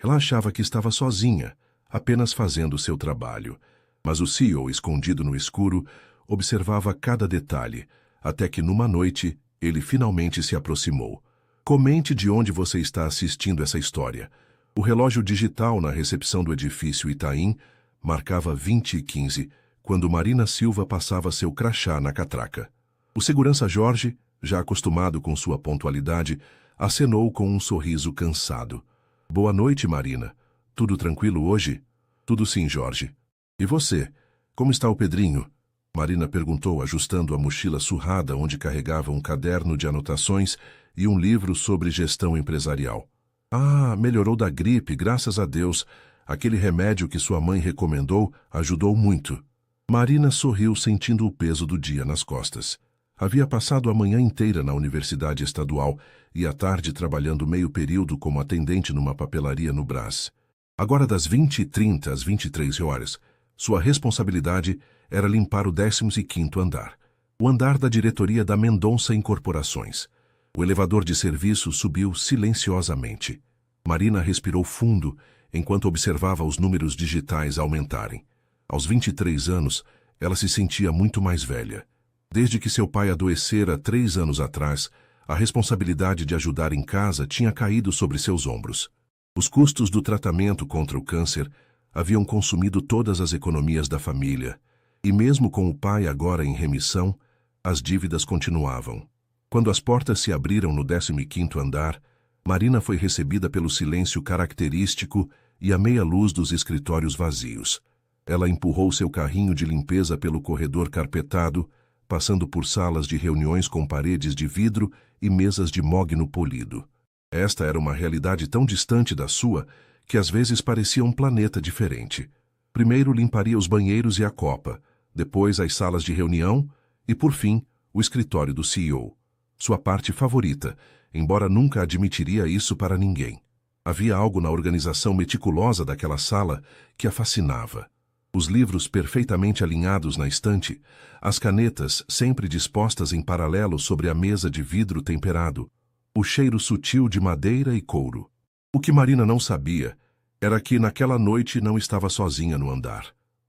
Ela achava que estava sozinha, apenas fazendo seu trabalho. Mas o CEO, escondido no escuro, observava cada detalhe, até que numa noite ele finalmente se aproximou. Comente de onde você está assistindo essa história. O relógio digital na recepção do edifício Itaim marcava 20h15, quando Marina Silva passava seu crachá na catraca. O segurança Jorge, já acostumado com sua pontualidade, acenou com um sorriso cansado. Boa noite, Marina. Tudo tranquilo hoje? Tudo sim, Jorge. E você? Como está o Pedrinho? Marina perguntou, ajustando a mochila surrada onde carregava um caderno de anotações e um livro sobre gestão empresarial. Ah, melhorou da gripe, graças a Deus. Aquele remédio que sua mãe recomendou ajudou muito. Marina sorriu, sentindo o peso do dia nas costas. Havia passado a manhã inteira na Universidade Estadual e à tarde trabalhando meio período como atendente numa papelaria no Brás. Agora das 20h30 às 23h, sua responsabilidade era limpar o 15º andar, o andar da diretoria da Mendonça Incorporações. O elevador de serviço subiu silenciosamente. Marina respirou fundo enquanto observava os números digitais aumentarem. Aos 23 anos, ela se sentia muito mais velha. Desde que seu pai adoecera 3 anos atrás, a responsabilidade de ajudar em casa tinha caído sobre seus ombros. Os custos do tratamento contra o câncer haviam consumido todas as economias da família, e mesmo com o pai agora em remissão, as dívidas continuavam. Quando as portas se abriram no 15º andar, Marina foi recebida pelo silêncio característico e a meia-luz dos escritórios vazios. Ela empurrou seu carrinho de limpeza pelo corredor carpetado, passando por salas de reuniões com paredes de vidro e mesas de mogno polido. Esta era uma realidade tão distante da sua que às vezes parecia um planeta diferente. Primeiro limparia os banheiros e a copa, depois as salas de reunião e, por fim, o escritório do CEO. Sua parte favorita, embora nunca admitiria isso para ninguém. Havia algo na organização meticulosa daquela sala que a fascinava. Os livros perfeitamente alinhados na estante, as canetas sempre dispostas em paralelo sobre a mesa de vidro temperado, o cheiro sutil de madeira e couro. O que Marina não sabia era que naquela noite não estava sozinha no andar.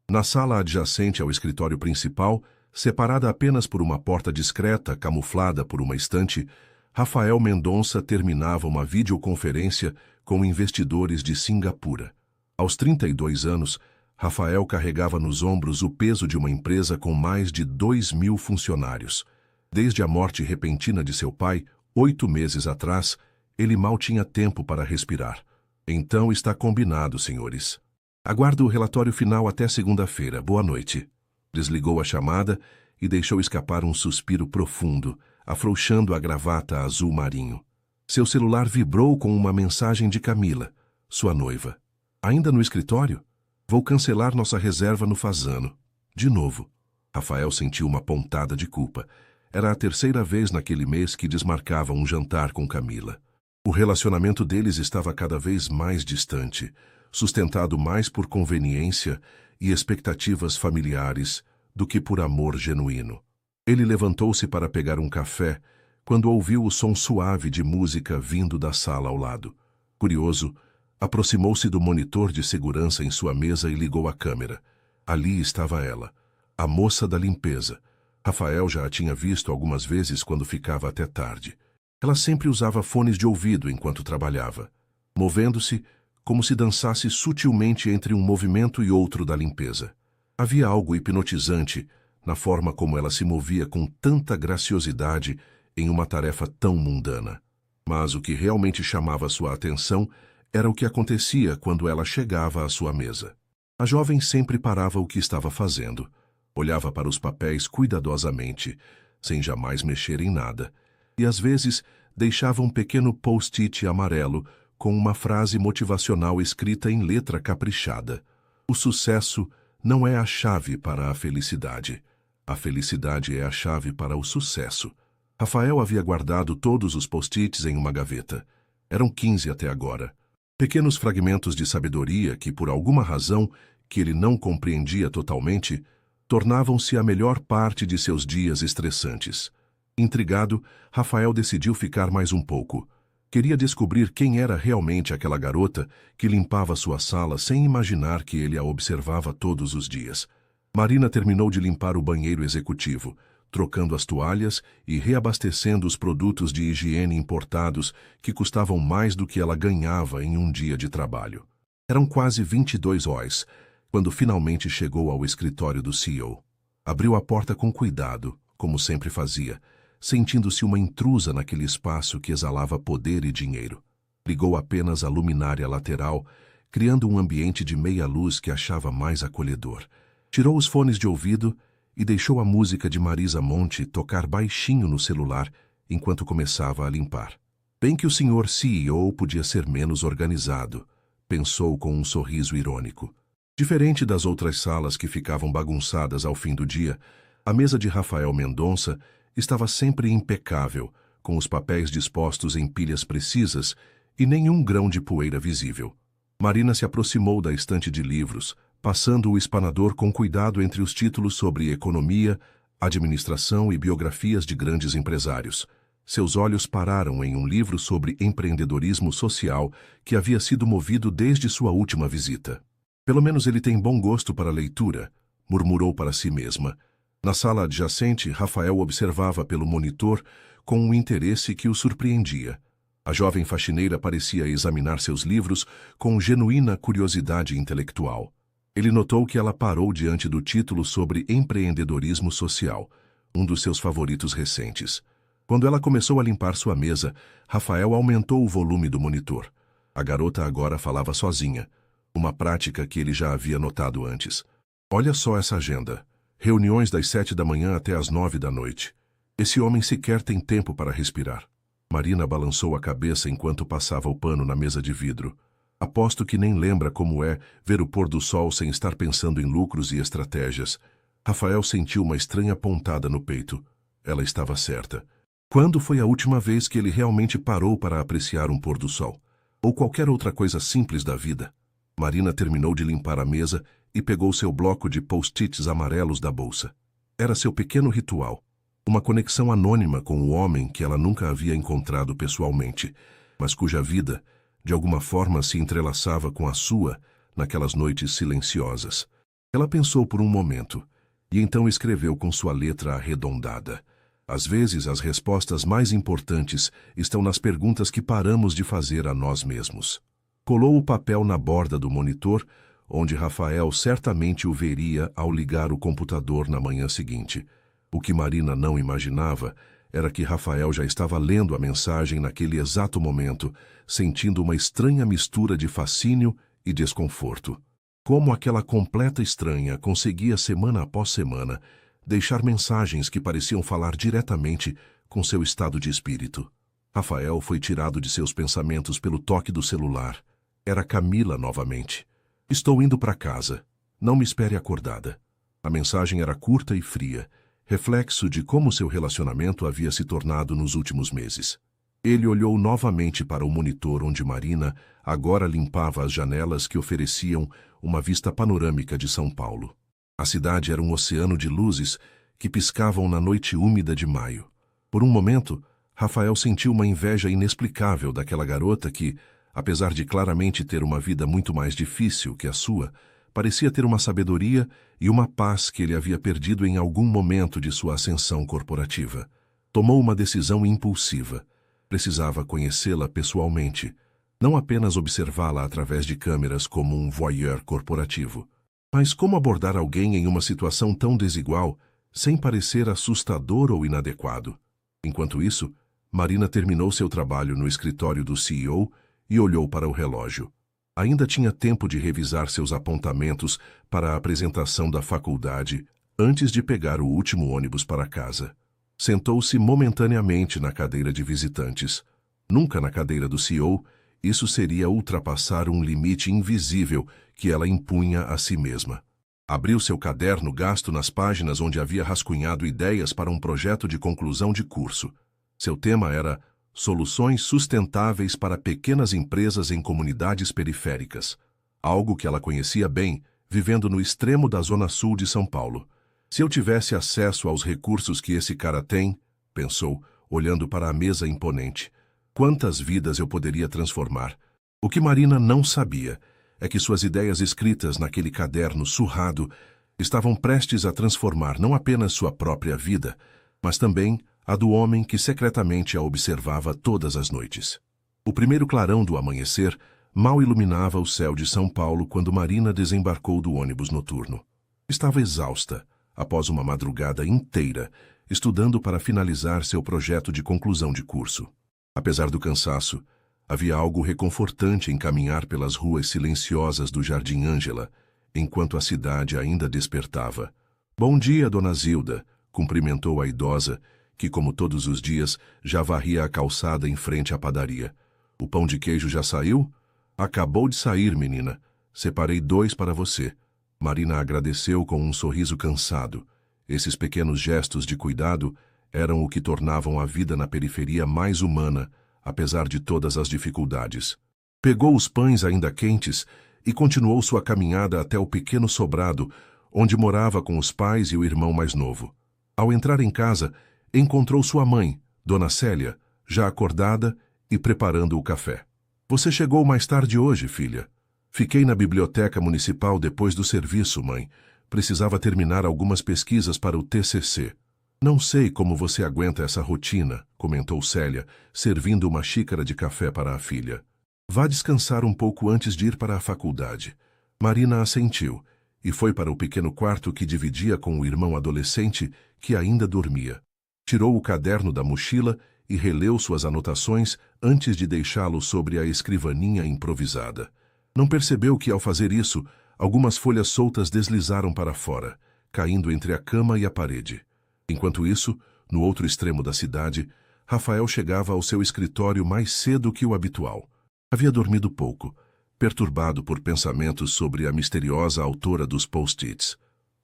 Na sala adjacente ao escritório principal, separada apenas por uma porta discreta camuflada por uma estante, Rafael Mendonça terminava uma videoconferência com investidores de Singapura. Aos 32 anos, Rafael carregava nos ombros o peso de uma empresa com mais de 2.000 funcionários. Desde a morte repentina de seu pai, 8 meses atrás, ele mal tinha tempo para respirar. Então está combinado, senhores. Aguardo o relatório final até segunda-feira. Boa noite. Desligou a chamada e deixou escapar um suspiro profundo, afrouxando a gravata azul marinho. Seu celular vibrou com uma mensagem de Camila, sua noiva. Ainda no escritório? Vou cancelar nossa reserva no Fazano. De novo. Rafael sentiu uma pontada de culpa. Era a terceira vez naquele mês que desmarcava um jantar com Camila. O relacionamento deles estava cada vez mais distante, sustentado mais por conveniência e expectativas familiares do que por amor genuíno. Ele levantou-se para pegar um café quando ouviu o som suave de música vindo da sala ao lado. Curioso, aproximou-se do monitor de segurança em sua mesa e ligou a câmera. Ali estava ela, a moça da limpeza. Rafael já a tinha visto algumas vezes quando ficava até tarde. Ela sempre usava fones de ouvido enquanto trabalhava, movendo-se como se dançasse sutilmente entre um movimento e outro da limpeza. Havia algo hipnotizante na forma como ela se movia com tanta graciosidade em uma tarefa tão mundana. Mas o que realmente chamava sua atenção era o que acontecia quando ela chegava à sua mesa. A jovem sempre parava o que estava fazendo, olhava para os papéis cuidadosamente, sem jamais mexer em nada, e às vezes deixava um pequeno post-it amarelo com uma frase motivacional escrita em letra caprichada. O sucesso não é a chave para a felicidade. A felicidade é a chave para o sucesso. Rafael havia guardado todos os post-its em uma gaveta. Eram 15 até agora. Pequenos fragmentos de sabedoria que, por alguma razão que ele não compreendia totalmente, tornavam-se a melhor parte de seus dias estressantes. Intrigado, Rafael decidiu ficar mais um pouco. Queria descobrir quem era realmente aquela garota que limpava sua sala sem imaginar que ele a observava todos os dias. Marina terminou de limpar o banheiro executivo, trocando as toalhas e reabastecendo os produtos de higiene importados que custavam mais do que ela ganhava em um dia de trabalho. Eram quase 22 horas, quando finalmente chegou ao escritório do CEO. Abriu a porta com cuidado, como sempre fazia, sentindo-se uma intrusa naquele espaço que exalava poder e dinheiro. Ligou apenas a luminária lateral, criando um ambiente de meia luz que achava mais acolhedor. Tirou os fones de ouvido e deixou a música de Marisa Monte tocar baixinho no celular enquanto começava a limpar. Bem que o senhor CEO podia ser menos organizado, pensou com um sorriso irônico. Diferente das outras salas que ficavam bagunçadas ao fim do dia, a mesa de Rafael Mendonça estava sempre impecável, com os papéis dispostos em pilhas precisas e nenhum grão de poeira visível. Marina se aproximou da estante de livros, passando o espanador com cuidado entre os títulos sobre economia, administração e biografias de grandes empresários. Seus olhos pararam em um livro sobre empreendedorismo social que havia sido movido desde sua última visita. Pelo menos ele tem bom gosto para a leitura, murmurou para si mesma. Na sala adjacente, Rafael observava pelo monitor com um interesse que o surpreendia. A jovem faxineira parecia examinar seus livros com genuína curiosidade intelectual. Ele notou que ela parou diante do título sobre empreendedorismo social, um dos seus favoritos recentes. Quando ela começou a limpar sua mesa, Rafael aumentou o volume do monitor. A garota agora falava sozinha, uma prática que ele já havia notado antes. Olha só essa agenda. Reuniões das 7 da manhã até as 9 da noite. Esse homem sequer tem tempo para respirar. Marina balançou a cabeça enquanto passava o pano na mesa de vidro. Aposto que nem lembra como é ver o pôr do sol sem estar pensando em lucros e estratégias. Rafael sentiu uma estranha pontada no peito. Ela estava certa. Quando foi a última vez que ele realmente parou para apreciar um pôr do sol? Ou qualquer outra coisa simples da vida? Marina terminou de limpar a mesa e pegou seu bloco de post-its amarelos da bolsa. Era seu pequeno ritual, uma conexão anônima com o homem que ela nunca havia encontrado pessoalmente, mas cuja vida, de alguma forma, se entrelaçava com a sua naquelas noites silenciosas. Ela pensou por um momento, e então escreveu com sua letra arredondada. Às vezes, as respostas mais importantes estão nas perguntas que paramos de fazer a nós mesmos. Colou o papel na borda do monitor, onde Rafael certamente o veria ao ligar o computador na manhã seguinte. O que Marina não imaginava era que Rafael já estava lendo a mensagem naquele exato momento, sentindo uma estranha mistura de fascínio e desconforto. Como aquela completa estranha conseguia, semana após semana, deixar mensagens que pareciam falar diretamente com seu estado de espírito. Rafael foi tirado de seus pensamentos pelo toque do celular. Era Camila novamente. Estou indo para casa. Não me espere acordada. A mensagem era curta e fria, reflexo de como seu relacionamento havia se tornado nos últimos meses. Ele olhou novamente para o monitor onde Marina agora limpava as janelas que ofereciam uma vista panorâmica de São Paulo. A cidade era um oceano de luzes que piscavam na noite úmida de maio. Por um momento, Rafael sentiu uma inveja inexplicável daquela garota que, apesar de claramente ter uma vida muito mais difícil que a sua, parecia ter uma sabedoria e uma paz que ele havia perdido em algum momento de sua ascensão corporativa. Tomou uma decisão impulsiva. Precisava conhecê-la pessoalmente, não apenas observá-la através de câmeras como um voyeur corporativo. Mas como abordar alguém em uma situação tão desigual, sem parecer assustador ou inadequado? Enquanto isso, Marina terminou seu trabalho no escritório do CEO e olhou para o relógio. Ainda tinha tempo de revisar seus apontamentos para a apresentação da faculdade antes de pegar o último ônibus para casa. Sentou-se momentaneamente na cadeira de visitantes. Nunca na cadeira do CEO, isso seria ultrapassar um limite invisível que ela impunha a si mesma. Abriu seu caderno gasto nas páginas onde havia rascunhado ideias para um projeto de conclusão de curso. Seu tema era Soluções Sustentáveis para Pequenas Empresas em Comunidades Periféricas, algo que ela conhecia bem, vivendo no extremo da zona sul de São Paulo. Se eu tivesse acesso aos recursos que esse cara tem, pensou, olhando para a mesa imponente. Quantas vidas eu poderia transformar? O que Marina não sabia é que suas ideias escritas naquele caderno surrado estavam prestes a transformar não apenas sua própria vida, mas também a do homem que secretamente a observava todas as noites. O primeiro clarão do amanhecer mal iluminava o céu de São Paulo quando Marina desembarcou do ônibus noturno. Estava exausta, após uma madrugada inteira, estudando para finalizar seu projeto de conclusão de curso. Apesar do cansaço, havia algo reconfortante em caminhar pelas ruas silenciosas do Jardim Ângela, enquanto a cidade ainda despertava. "Bom dia, dona Zilda", cumprimentou a idosa, que, como todos os dias, já varria a calçada em frente à padaria. "O pão de queijo já saiu?" "Acabou de sair, menina. Separei 2 para você." Marina agradeceu com um sorriso cansado. Esses pequenos gestos de cuidado eram o que tornavam a vida na periferia mais humana, apesar de todas as dificuldades. Pegou os pães ainda quentes e continuou sua caminhada até o pequeno sobrado, onde morava com os pais e o irmão mais novo. Ao entrar em casa, encontrou sua mãe, Dona Célia, já acordada e preparando o café. "Você chegou mais tarde hoje, filha." "Fiquei na biblioteca municipal depois do serviço, mãe. Precisava terminar algumas pesquisas para o TCC." "Não sei como você aguenta essa rotina", comentou Célia, servindo uma xícara de café para a filha. "Vá descansar um pouco antes de ir para a faculdade." Marina assentiu e foi para o pequeno quarto que dividia com o irmão adolescente, que ainda dormia. Tirou o caderno da mochila e releu suas anotações antes de deixá-lo sobre a escrivaninha improvisada. Não percebeu que, ao fazer isso, algumas folhas soltas deslizaram para fora, caindo entre a cama e a parede. Enquanto isso, no outro extremo da cidade, Rafael chegava ao seu escritório mais cedo que o habitual. Havia dormido pouco, perturbado por pensamentos sobre a misteriosa autora dos post-its.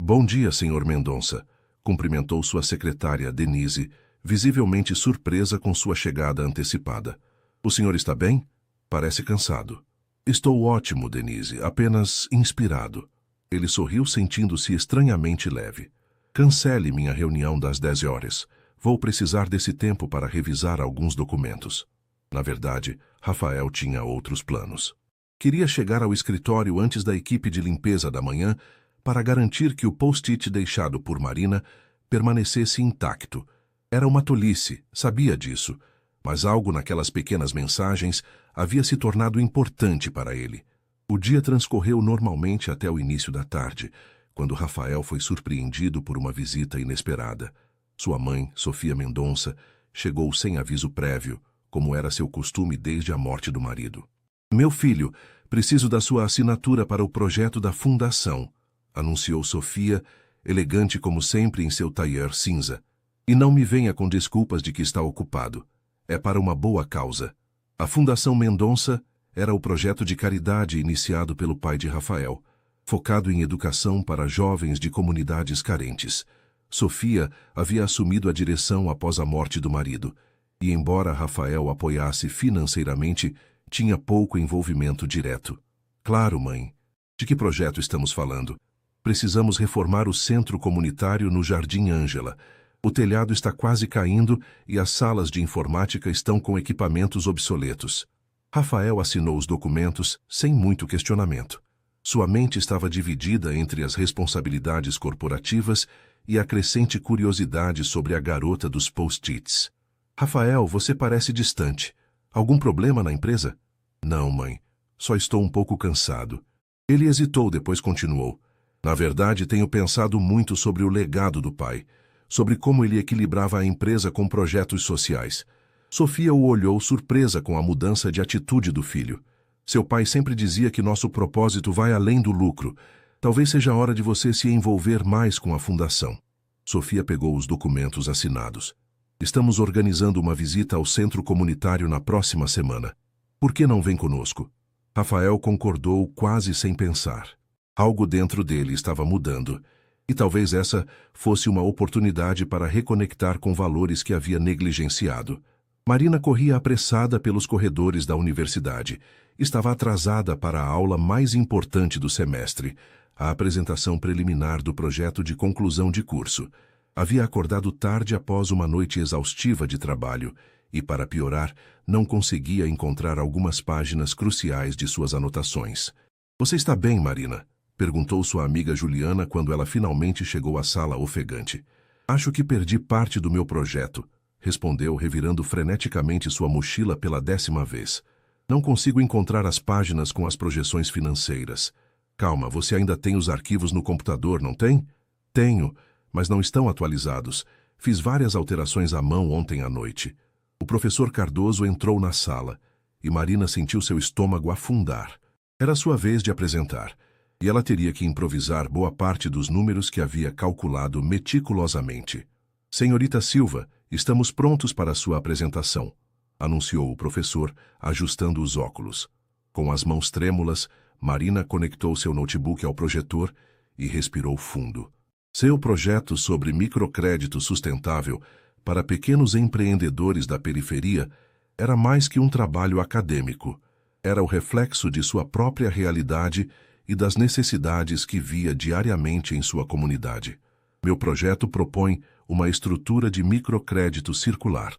"Bom dia, senhor Mendonça", cumprimentou sua secretária, Denise, visivelmente surpresa com sua chegada antecipada. "O senhor está bem? Parece cansado." "Estou ótimo, Denise, apenas inspirado." Ele sorriu, sentindo-se estranhamente leve. "Cancele minha reunião das 10 horas. Vou precisar desse tempo para revisar alguns documentos." Na verdade, Rafael tinha outros planos. Queria chegar ao escritório antes da equipe de limpeza da manhã para garantir que o post-it deixado por Marina permanecesse intacto. Era uma tolice, sabia disso, mas algo naquelas pequenas mensagens havia se tornado importante para ele. O dia transcorreu normalmente até o início da tarde, quando Rafael foi surpreendido por uma visita inesperada. Sua mãe, Sofia Mendonça, chegou sem aviso prévio, como era seu costume desde a morte do marido. "Meu filho, preciso da sua assinatura para o projeto da fundação", anunciou Sofia, elegante como sempre em seu tailleur cinza. "E não me venha com desculpas de que está ocupado. É para uma boa causa." A Fundação Mendonça era o projeto de caridade iniciado pelo pai de Rafael, focado em educação para jovens de comunidades carentes. Sofia havia assumido a direção após a morte do marido, e embora Rafael apoiasse financeiramente, tinha pouco envolvimento direto. "Claro, mãe. De que projeto estamos falando?" "Precisamos reformar o centro comunitário no Jardim Ângela. O telhado está quase caindo e as salas de informática estão com equipamentos obsoletos." Rafael assinou os documentos sem muito questionamento. Sua mente estava dividida entre as responsabilidades corporativas e a crescente curiosidade sobre a garota dos post-its. "Rafael, você parece distante. Algum problema na empresa?" "Não, mãe. Só estou um pouco cansado." Ele hesitou, depois continuou. "Na verdade, tenho pensado muito sobre o legado do pai, sobre como ele equilibrava a empresa com projetos sociais." Sofia o olhou surpresa com a mudança de atitude do filho. "Seu pai sempre dizia que nosso propósito vai além do lucro. Talvez seja a hora de você se envolver mais com a fundação." Sofia pegou os documentos assinados. "Estamos organizando uma visita ao centro comunitário na próxima semana. Por que não vem conosco?" Rafael concordou quase sem pensar. Algo dentro dele estava mudando, e talvez essa fosse uma oportunidade para reconectar com valores que havia negligenciado. Marina corria apressada pelos corredores da universidade. Estava atrasada para a aula mais importante do semestre, a apresentação preliminar do projeto de conclusão de curso. Havia acordado tarde após uma noite exaustiva de trabalho e, para piorar, não conseguia encontrar algumas páginas cruciais de suas anotações. "Você está bem, Marina?" perguntou sua amiga Juliana quando ela finalmente chegou à sala ofegante. "Acho que perdi parte do meu projeto", respondeu, revirando freneticamente sua mochila pela 10ª vez. "Não consigo encontrar as páginas com as projeções financeiras." "Calma, você ainda tem os arquivos no computador, não tem?" "Tenho, mas não estão atualizados. Fiz várias alterações à mão ontem à noite." O professor Cardoso entrou na sala e Marina sentiu seu estômago afundar. Era sua vez de apresentar, e ela teria que improvisar boa parte dos números que havia calculado meticulosamente. "Senhorita Silva, estamos prontos para a sua apresentação", anunciou o professor, ajustando os óculos. Com as mãos trêmulas, Marina conectou seu notebook ao projetor e respirou fundo. Seu projeto sobre microcrédito sustentável para pequenos empreendedores da periferia era mais que um trabalho acadêmico. Era o reflexo de sua própria realidade e das necessidades que via diariamente em sua comunidade. "Meu projeto propõe uma estrutura de microcrédito circular,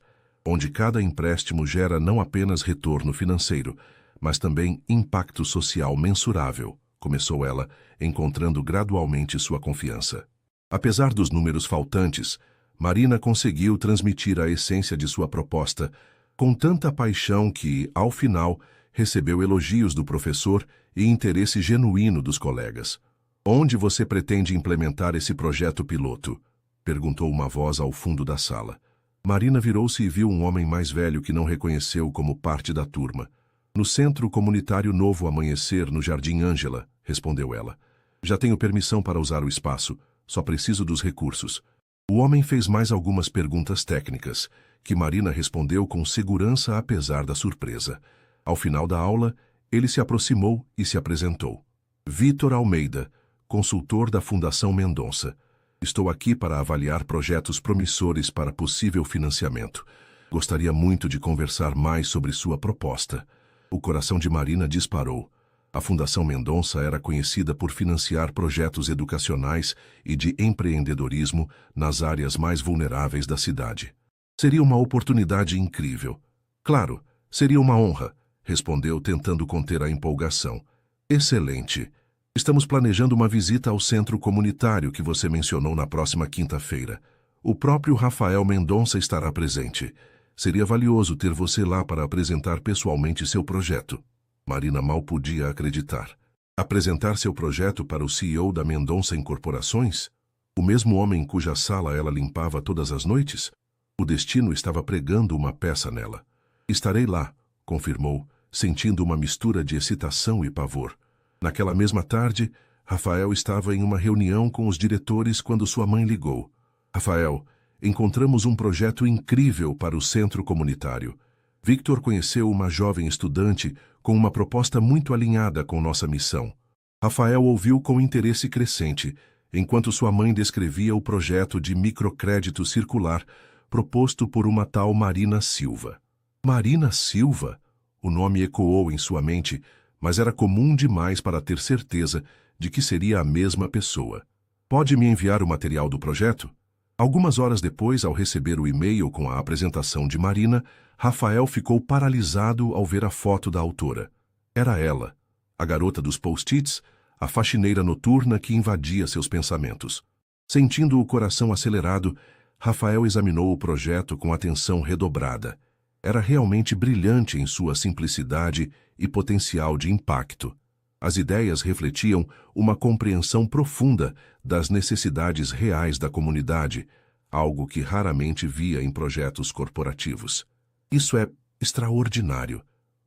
onde cada empréstimo gera não apenas retorno financeiro, mas também impacto social mensurável", começou ela, encontrando gradualmente sua confiança. Apesar dos números faltantes, Marina conseguiu transmitir a essência de sua proposta com tanta paixão que, ao final, recebeu elogios do professor e interesse genuíno dos colegas. "Onde você pretende implementar esse projeto piloto?" perguntou uma voz ao fundo da sala. Marina virou-se e viu um homem mais velho que não reconheceu como parte da turma. "No Centro Comunitário Novo Amanhecer, no Jardim Ângela", respondeu ela. "Já tenho permissão para usar o espaço, só preciso dos recursos." O homem fez mais algumas perguntas técnicas, que Marina respondeu com segurança apesar da surpresa. Ao final da aula, ele se aproximou e se apresentou. "Vítor Almeida, consultor da Fundação Mendonça. Estou aqui para avaliar projetos promissores para possível financiamento. Gostaria muito de conversar mais sobre sua proposta." O coração de Marina disparou. A Fundação Mendonça era conhecida por financiar projetos educacionais e de empreendedorismo nas áreas mais vulneráveis da cidade. "Seria uma oportunidade incrível." "Claro, seria uma honra", respondeu, tentando conter a empolgação. "Excelente. Estamos planejando uma visita ao centro comunitário que você mencionou na próxima quinta-feira. O próprio Rafael Mendonça estará presente. Seria valioso ter você lá para apresentar pessoalmente seu projeto." Marina mal podia acreditar. Apresentar seu projeto para o CEO da Mendonça Incorporações? O mesmo homem cuja sala ela limpava todas as noites? O destino estava pregando uma peça nela. "Estarei lá", confirmou, sentindo uma mistura de excitação e pavor. Naquela mesma tarde, Rafael estava em uma reunião com os diretores quando sua mãe ligou. "Rafael, encontramos um projeto incrível para o centro comunitário. Victor conheceu uma jovem estudante com uma proposta muito alinhada com nossa missão." Rafael ouviu com interesse crescente, enquanto sua mãe descrevia o projeto de microcrédito circular proposto por uma tal Marina Silva. Marina Silva? O nome ecoou em sua mente, mas era comum demais para ter certeza de que seria a mesma pessoa. "Pode me enviar o material do projeto?" Algumas horas depois, ao receber o e-mail com a apresentação de Marina, Rafael ficou paralisado ao ver a foto da autora. Era ela, a garota dos post-its, a faxineira noturna que invadia seus pensamentos. Sentindo o coração acelerado, Rafael examinou o projeto com atenção redobrada. Era realmente brilhante em sua simplicidade e potencial de impacto. As ideias refletiam uma compreensão profunda das necessidades reais da comunidade, algo que raramente via em projetos corporativos. "Isso é extraordinário",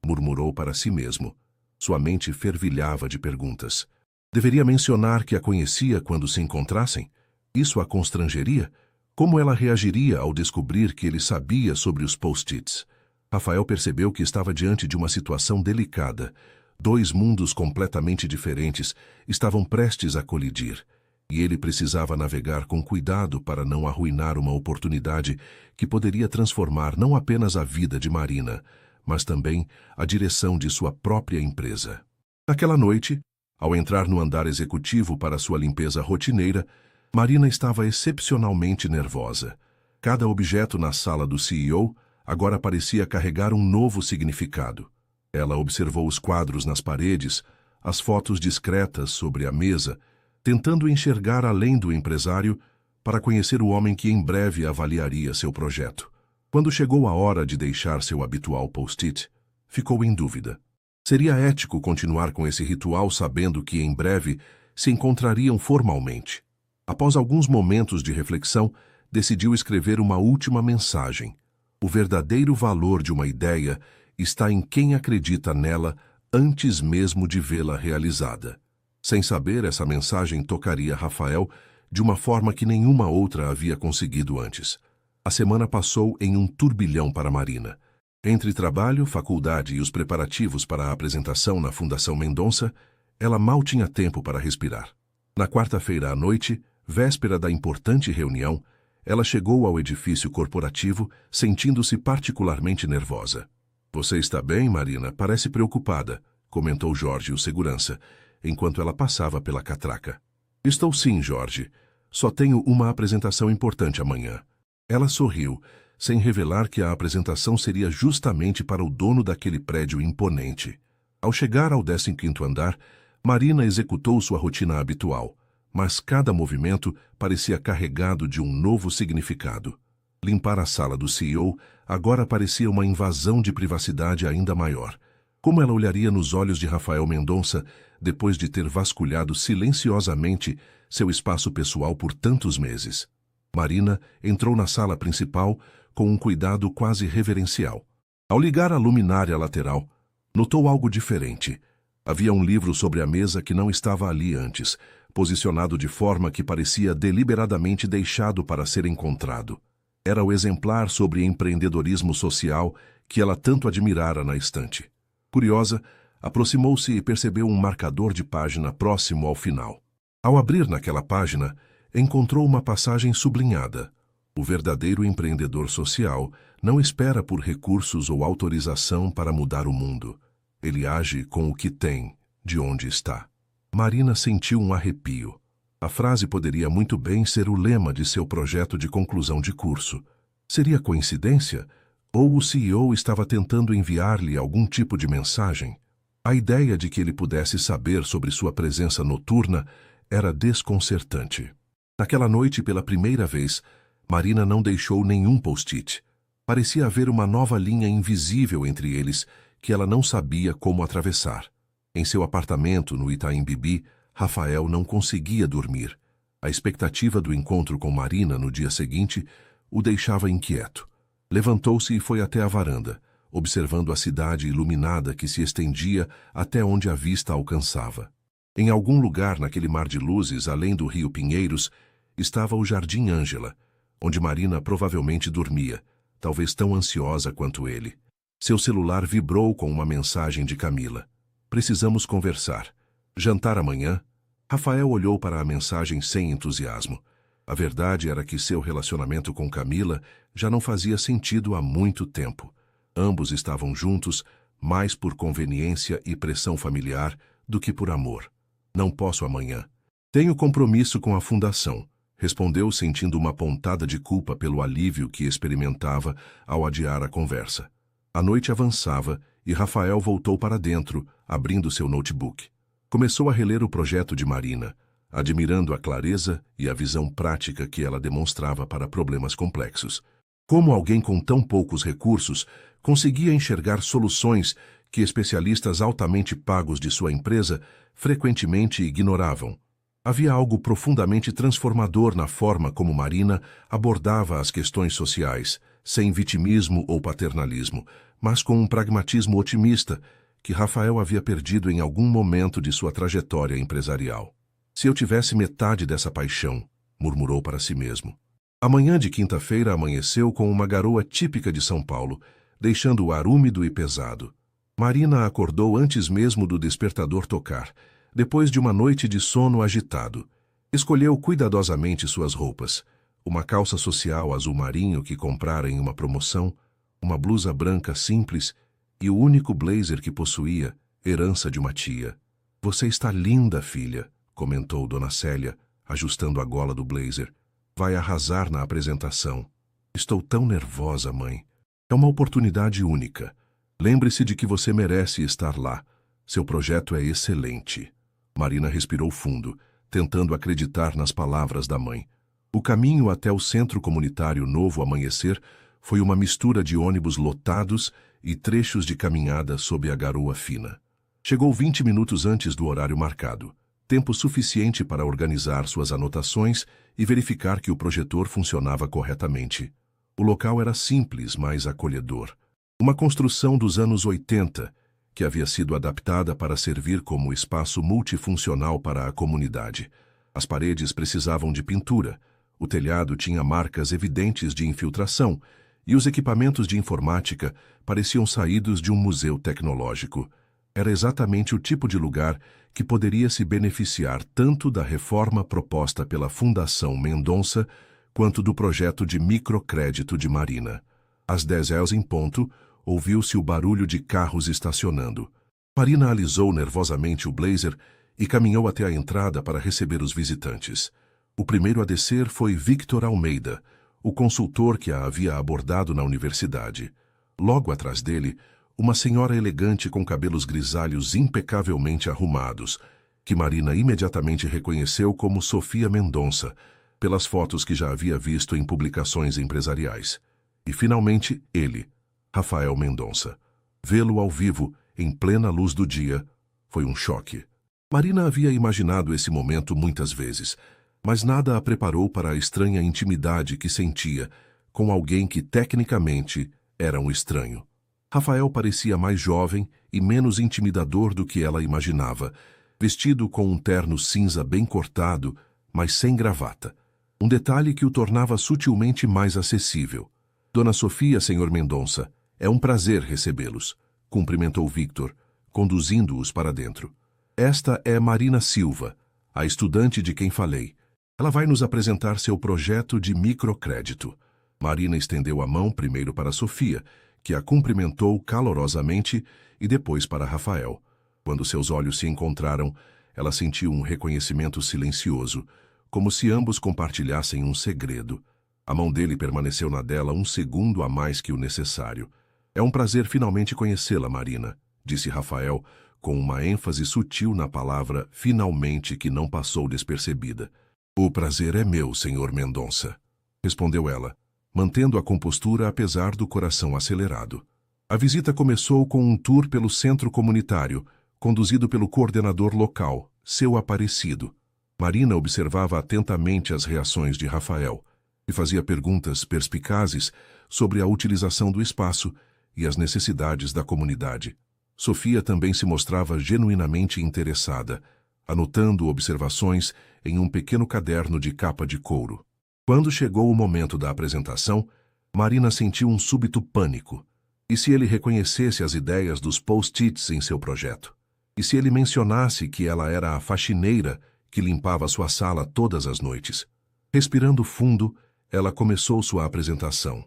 murmurou para si mesmo. Sua mente fervilhava de perguntas. Deveria mencionar que a conhecia quando se encontrassem? Isso a constrangeria? Como ela reagiria ao descobrir que ele sabia sobre os post-its? Rafael percebeu que estava diante de uma situação delicada. Dois mundos completamente diferentes estavam prestes a colidir, e ele precisava navegar com cuidado para não arruinar uma oportunidade que poderia transformar não apenas a vida de Marina, mas também a direção de sua própria empresa. Naquela noite, ao entrar no andar executivo para sua limpeza rotineira, Marina estava excepcionalmente nervosa. Cada objeto na sala do CEO, agora parecia carregar um novo significado. Ela observou os quadros nas paredes, as fotos discretas sobre a mesa, tentando enxergar além do empresário para conhecer o homem que em breve avaliaria seu projeto. Quando chegou a hora de deixar seu habitual post-it, ficou em dúvida. Seria ético continuar com esse ritual sabendo que em breve se encontrariam formalmente. Após alguns momentos de reflexão, decidiu escrever uma última mensagem. O verdadeiro valor de uma ideia está em quem acredita nela antes mesmo de vê-la realizada. Sem saber, essa mensagem tocaria Rafael de uma forma que nenhuma outra havia conseguido antes. A semana passou em um turbilhão para Marina. Entre trabalho, faculdade e os preparativos para a apresentação na Fundação Mendonça, ela mal tinha tempo para respirar. Na quarta-feira à noite, véspera da importante reunião, ela chegou ao edifício corporativo sentindo-se particularmente nervosa. "Você está bem, Marina? Parece preocupada", comentou Jorge, o segurança, enquanto ela passava pela catraca. "Estou sim, Jorge. Só tenho uma apresentação importante amanhã." Ela sorriu, sem revelar que a apresentação seria justamente para o dono daquele prédio imponente. Ao chegar ao 15º andar, Marina executou sua rotina habitual, mas cada movimento parecia carregado de um novo significado. Limpar a sala do CEO agora parecia uma invasão de privacidade ainda maior. Como ela olharia nos olhos de Rafael Mendonça depois de ter vasculhado silenciosamente seu espaço pessoal por tantos meses? Marina entrou na sala principal com um cuidado quase reverencial. Ao ligar a luminária lateral, notou algo diferente. Havia um livro sobre a mesa que não estava ali antes, posicionado de forma que parecia deliberadamente deixado para ser encontrado. Era o exemplar sobre empreendedorismo social que ela tanto admirara na estante. Curiosa, aproximou-se e percebeu um marcador de página próximo ao final. Ao abrir naquela página, encontrou uma passagem sublinhada. O verdadeiro empreendedor social não espera por recursos ou autorização para mudar o mundo. Ele age com o que tem, de onde está. Marina sentiu um arrepio. A frase poderia muito bem ser o lema de seu projeto de conclusão de curso. Seria coincidência? Ou o CEO estava tentando enviar-lhe algum tipo de mensagem? A ideia de que ele pudesse saber sobre sua presença noturna era desconcertante. Naquela noite, pela primeira vez, Marina não deixou nenhum post-it. Parecia haver uma nova linha invisível entre eles que ela não sabia como atravessar. Em seu apartamento, no Itaim Bibi, Rafael não conseguia dormir. A expectativa do encontro com Marina no dia seguinte o deixava inquieto. Levantou-se e foi até a varanda, observando a cidade iluminada que se estendia até onde a vista alcançava. Em algum lugar naquele mar de luzes, além do rio Pinheiros, estava o Jardim Ângela, onde Marina provavelmente dormia, talvez tão ansiosa quanto ele. Seu celular vibrou com uma mensagem de Camila. "Precisamos conversar. Jantar amanhã?" Rafael olhou para a mensagem sem entusiasmo. A verdade era que seu relacionamento com Camila já não fazia sentido há muito tempo. Ambos estavam juntos, mais por conveniência e pressão familiar do que por amor. "Não posso amanhã. Tenho compromisso com a fundação", respondeu sentindo uma pontada de culpa pelo alívio que experimentava ao adiar a conversa. A noite avançava e Rafael voltou para dentro, abrindo seu notebook. Começou a reler o projeto de Marina, admirando a clareza e a visão prática que ela demonstrava para problemas complexos. Como alguém com tão poucos recursos conseguia enxergar soluções que especialistas altamente pagos de sua empresa frequentemente ignoravam? Havia algo profundamente transformador na forma como Marina abordava as questões sociais, sem vitimismo ou paternalismo, mas com um pragmatismo otimista que Rafael havia perdido em algum momento de sua trajetória empresarial. "Se eu tivesse metade dessa paixão", murmurou para si mesmo. A manhã de quinta-feira amanheceu com uma garoa típica de São Paulo, deixando o ar úmido e pesado. Marina acordou antes mesmo do despertador tocar, depois de uma noite de sono agitado. Escolheu cuidadosamente suas roupas, uma calça social azul marinho que comprara em uma promoção, uma blusa branca simples e o único blazer que possuía, herança de uma tia. "Você está linda, filha", comentou Dona Célia, ajustando a gola do blazer. "Vai arrasar na apresentação." "Estou tão nervosa, mãe." É uma oportunidade única. Lembre-se de que você merece estar lá. Seu projeto é excelente. Marina respirou fundo, tentando acreditar nas palavras da mãe. O caminho até o centro comunitário Novo Amanhecer foi uma mistura de ônibus lotados e trechos de caminhada sob a garoa fina. Chegou 20 minutos antes do horário marcado, tempo suficiente para organizar suas anotações e verificar que o projetor funcionava corretamente. O local era simples, mas acolhedor. Uma construção dos anos 80, que havia sido adaptada para servir como espaço multifuncional para a comunidade. As paredes precisavam de pintura, o telhado tinha marcas evidentes de infiltração e os equipamentos de informática pareciam saídos de um museu tecnológico. Era exatamente o tipo de lugar que poderia se beneficiar tanto da reforma proposta pela Fundação Mendonça quanto do projeto de microcrédito de Marina. Às 10h em ponto, ouviu-se o barulho de carros estacionando. Marina alisou nervosamente o blazer e caminhou até a entrada para receber os visitantes. O primeiro a descer foi Victor Almeida, o consultor que a havia abordado na universidade. Logo atrás dele, uma senhora elegante com cabelos grisalhos impecavelmente arrumados, que Marina imediatamente reconheceu como Sofia Mendonça, pelas fotos que já havia visto em publicações empresariais. E, finalmente, ele, Rafael Mendonça. Vê-lo ao vivo, em plena luz do dia, foi um choque. Marina havia imaginado esse momento muitas vezes, mas nada a preparou para a estranha intimidade que sentia com alguém que, tecnicamente, era um estranho. Rafael parecia mais jovem e menos intimidador do que ela imaginava, vestido com um terno cinza bem cortado, mas sem gravata. Um detalhe que o tornava sutilmente mais acessível. Dona Sofia, Sr. Mendonça, é um prazer recebê-los, cumprimentou Victor, conduzindo-os para dentro. Esta é Marina Silva, a estudante de quem falei. Ela vai nos apresentar seu projeto de microcrédito. Marina estendeu a mão primeiro para Sofia, que a cumprimentou calorosamente, e depois para Rafael. Quando seus olhos se encontraram, ela sentiu um reconhecimento silencioso, como se ambos compartilhassem um segredo. A mão dele permaneceu na dela um segundo a mais que o necessário. É um prazer finalmente conhecê-la, Marina, disse Rafael, com uma ênfase sutil na palavra finalmente que não passou despercebida. O prazer é meu, Sr. Mendonça, respondeu ela, mantendo a compostura apesar do coração acelerado. A visita começou com um tour pelo centro comunitário, conduzido pelo coordenador local, seu Aparecido. Marina observava atentamente as reações de Rafael e fazia perguntas perspicazes sobre a utilização do espaço e as necessidades da comunidade. Sofia também se mostrava genuinamente interessada, anotando observações em um pequeno caderno de capa de couro. Quando chegou o momento da apresentação, Marina sentiu um súbito pânico. E se ele reconhecesse as ideias dos post-its em seu projeto? E se ele mencionasse que ela era a faxineira que limpava sua sala todas as noites? Respirando fundo, ela começou sua apresentação.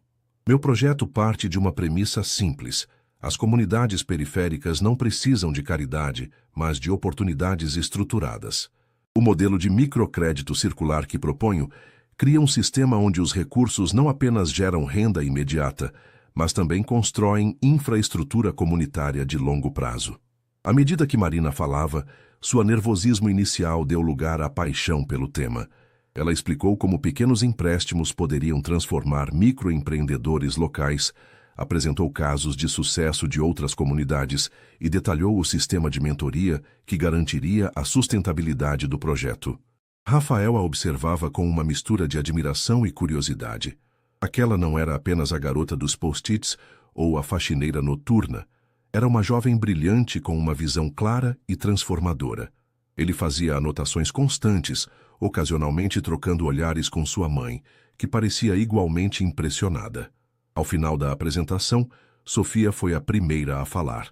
Meu projeto parte de uma premissa simples. As comunidades periféricas não precisam de caridade, mas de oportunidades estruturadas. O modelo de microcrédito circular que proponho cria um sistema onde os recursos não apenas geram renda imediata, mas também constroem infraestrutura comunitária de longo prazo. À medida que Marina falava, seu nervosismo inicial deu lugar à paixão pelo tema. Ela explicou como pequenos empréstimos poderiam transformar microempreendedores locais, apresentou casos de sucesso de outras comunidades e detalhou o sistema de mentoria que garantiria a sustentabilidade do projeto. Rafael a observava com uma mistura de admiração e curiosidade. Aquela não era apenas a garota dos post-its ou a faxineira noturna. Era uma jovem brilhante com uma visão clara e transformadora. Ele fazia anotações constantes, ocasionalmente trocando olhares com sua mãe, que parecia igualmente impressionada. Ao final da apresentação, Sofia foi a primeira a falar.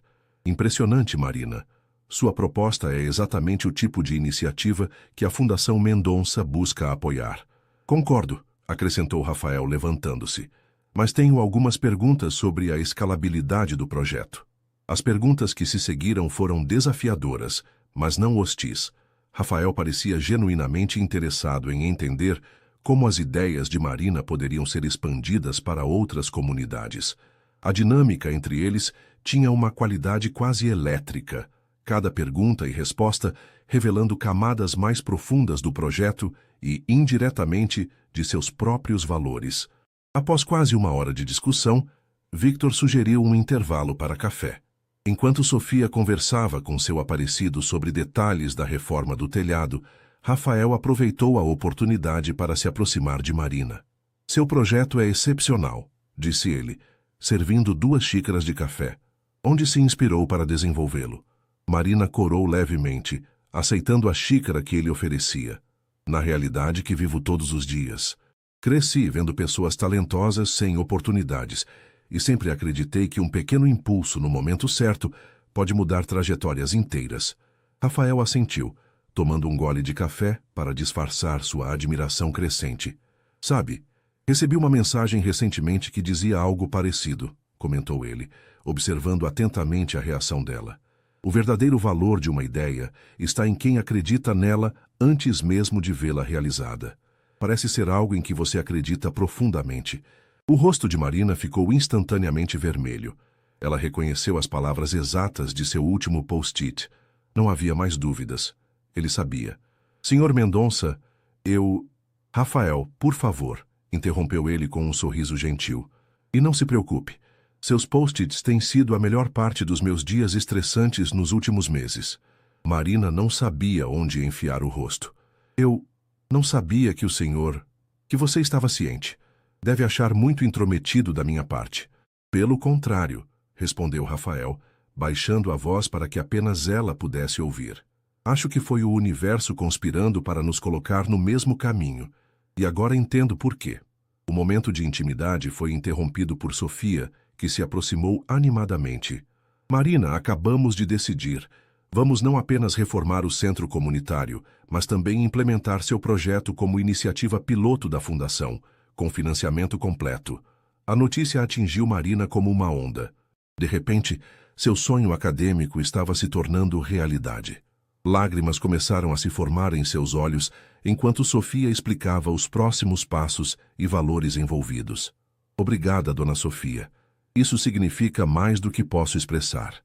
Impressionante, Marina. Sua proposta é exatamente o tipo de iniciativa que a Fundação Mendonça busca apoiar. Concordo, acrescentou Rafael levantando-se. Mas tenho algumas perguntas sobre a escalabilidade do projeto. As perguntas que se seguiram foram desafiadoras, mas não hostis. Rafael parecia genuinamente interessado em entender como as ideias de Marina poderiam ser expandidas para outras comunidades. A dinâmica entre eles tinha uma qualidade quase elétrica, cada pergunta e resposta revelando camadas mais profundas do projeto e, indiretamente, de seus próprios valores. Após quase uma hora de discussão, Victor sugeriu um intervalo para café. Enquanto Sofia conversava com seu aparecido sobre detalhes da reforma do telhado, Rafael aproveitou a oportunidade para se aproximar de Marina. Seu projeto é excepcional, disse ele, servindo 2 xícaras de café. Onde se inspirou para desenvolvê-lo? Marina corou levemente, aceitando a xícara que ele oferecia. Na realidade que vivo todos os dias. Cresci vendo pessoas talentosas sem oportunidades, e sempre acreditei que um pequeno impulso no momento certo pode mudar trajetórias inteiras. Rafael assentiu, tomando um gole de café para disfarçar sua admiração crescente. Sabe, recebi uma mensagem recentemente que dizia algo parecido, comentou ele, observando atentamente a reação dela. O verdadeiro valor de uma ideia está em quem acredita nela antes mesmo de vê-la realizada. Parece ser algo em que você acredita profundamente. O rosto de Marina ficou instantaneamente vermelho. Ela reconheceu as palavras exatas de seu último post-it. Não havia mais dúvidas. Ele sabia. Senhor Mendonça, Rafael, por favor, interrompeu ele com um sorriso gentil. E não se preocupe. Seus post-its têm sido a melhor parte dos meus dias estressantes nos últimos meses. Marina não sabia onde enfiar o rosto. Eu não sabia que que você estava ciente. Deve achar muito intrometido da minha parte. Pelo contrário, respondeu Rafael, baixando a voz para que apenas ela pudesse ouvir. Acho que foi o universo conspirando para nos colocar no mesmo caminho. E agora entendo por quê. O momento de intimidade foi interrompido por Sofia, que se aproximou animadamente. Marina, acabamos de decidir. Vamos não apenas reformar o centro comunitário, mas também implementar seu projeto como iniciativa piloto da Fundação, com financiamento completo. A notícia atingiu Marina como uma onda. De repente, seu sonho acadêmico estava se tornando realidade. Lágrimas começaram a se formar em seus olhos enquanto Sofia explicava os próximos passos e valores envolvidos. Obrigada, dona Sofia. Isso significa mais do que posso expressar.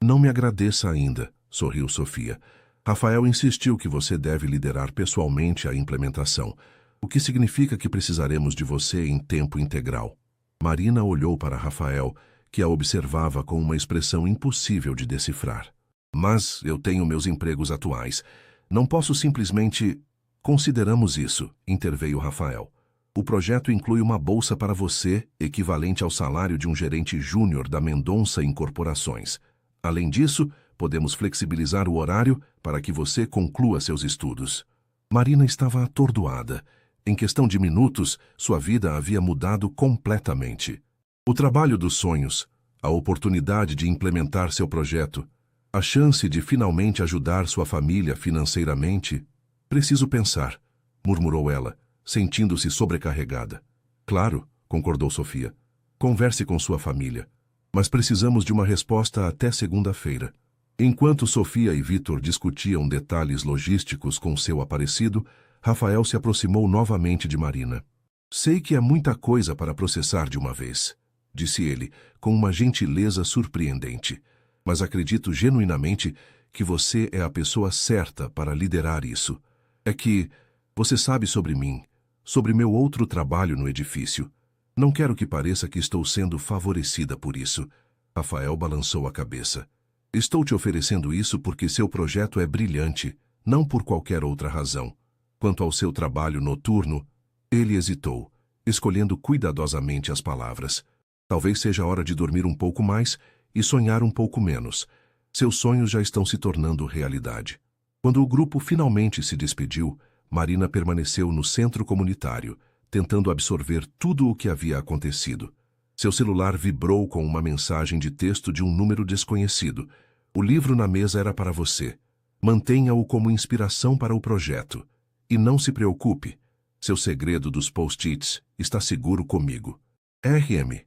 Não me agradeça ainda, sorriu Sofia. Rafael insistiu que você deve liderar pessoalmente a implementação, o que significa que precisaremos de você em tempo integral. Marina olhou para Rafael, que a observava com uma expressão impossível de decifrar. Mas eu tenho meus empregos atuais. Não posso simplesmente... Consideramos isso, interveio Rafael. O projeto inclui uma bolsa para você, equivalente ao salário de um gerente júnior da Mendonça Incorporações. Além disso, podemos flexibilizar o horário para que você conclua seus estudos. Marina estava atordoada. Em questão de minutos, sua vida havia mudado completamente. O trabalho dos sonhos, a oportunidade de implementar seu projeto, a chance de finalmente ajudar sua família financeiramente. Preciso pensar, murmurou ela, sentindo-se sobrecarregada. Claro, concordou Sofia. Converse com sua família. Mas precisamos de uma resposta até segunda-feira. Enquanto Sofia e Victor discutiam detalhes logísticos com seu aparecido, Rafael se aproximou novamente de Marina. Sei que é muita coisa para processar de uma vez, disse ele, com uma gentileza surpreendente. Mas acredito genuinamente que você é a pessoa certa para liderar isso. É que você sabe sobre mim, sobre meu outro trabalho no edifício. Não quero que pareça que estou sendo favorecida por isso. Rafael balançou a cabeça. Estou te oferecendo isso porque seu projeto é brilhante, não por qualquer outra razão. Quanto ao seu trabalho noturno, ele hesitou, escolhendo cuidadosamente as palavras. Talvez seja hora de dormir um pouco mais e sonhar um pouco menos. Seus sonhos já estão se tornando realidade. Quando o grupo finalmente se despediu, Marina permaneceu no centro comunitário, tentando absorver tudo o que havia acontecido. Seu celular vibrou com uma mensagem de texto de um número desconhecido. O livro na mesa era para você. Mantenha-o como inspiração para o projeto. E não se preocupe. Seu segredo dos post-its está seguro comigo. RM.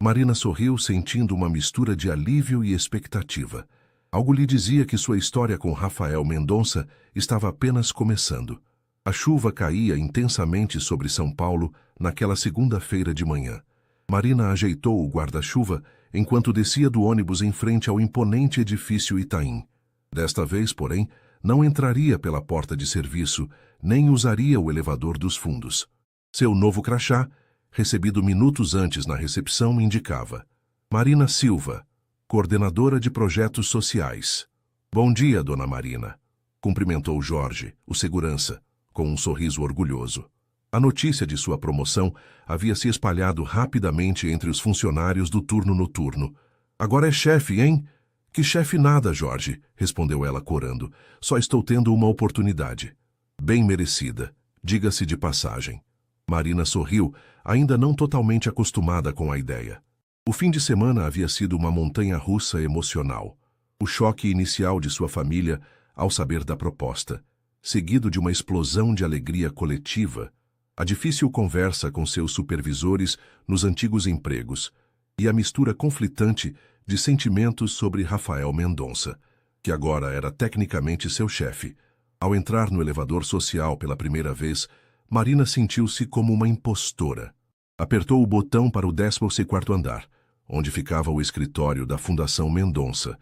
Marina sorriu, sentindo uma mistura de alívio e expectativa. Algo lhe dizia que sua história com Rafael Mendonça estava apenas começando. A chuva caía intensamente sobre São Paulo naquela segunda-feira de manhã. Marina ajeitou o guarda-chuva enquanto descia do ônibus em frente ao imponente edifício Itaim. Desta vez, porém, não entraria pela porta de serviço, nem usaria o elevador dos fundos. Seu novo crachá, recebido minutos antes na recepção, indicava: Marina Silva, coordenadora de projetos sociais. Bom dia, dona Marina, cumprimentou Jorge, o segurança, com um sorriso orgulhoso. A notícia de sua promoção havia se espalhado rapidamente entre os funcionários do turno noturno. Agora é chefe, hein? Que chefe nada, Jorge, respondeu ela corando. Só estou tendo uma oportunidade. Bem merecida, diga-se de passagem. Marina sorriu, ainda não totalmente acostumada com a ideia. O fim de semana havia sido uma montanha-russa emocional. O choque inicial de sua família ao saber da proposta, seguido de uma explosão de alegria coletiva, a difícil conversa com seus supervisores nos antigos empregos e a mistura conflitante de sentimentos sobre Rafael Mendonça, que agora era tecnicamente seu chefe. Ao entrar no elevador social pela primeira vez, Marina sentiu-se como uma impostora. Apertou o botão para o 14º andar, onde ficava o escritório da Fundação Mendonça,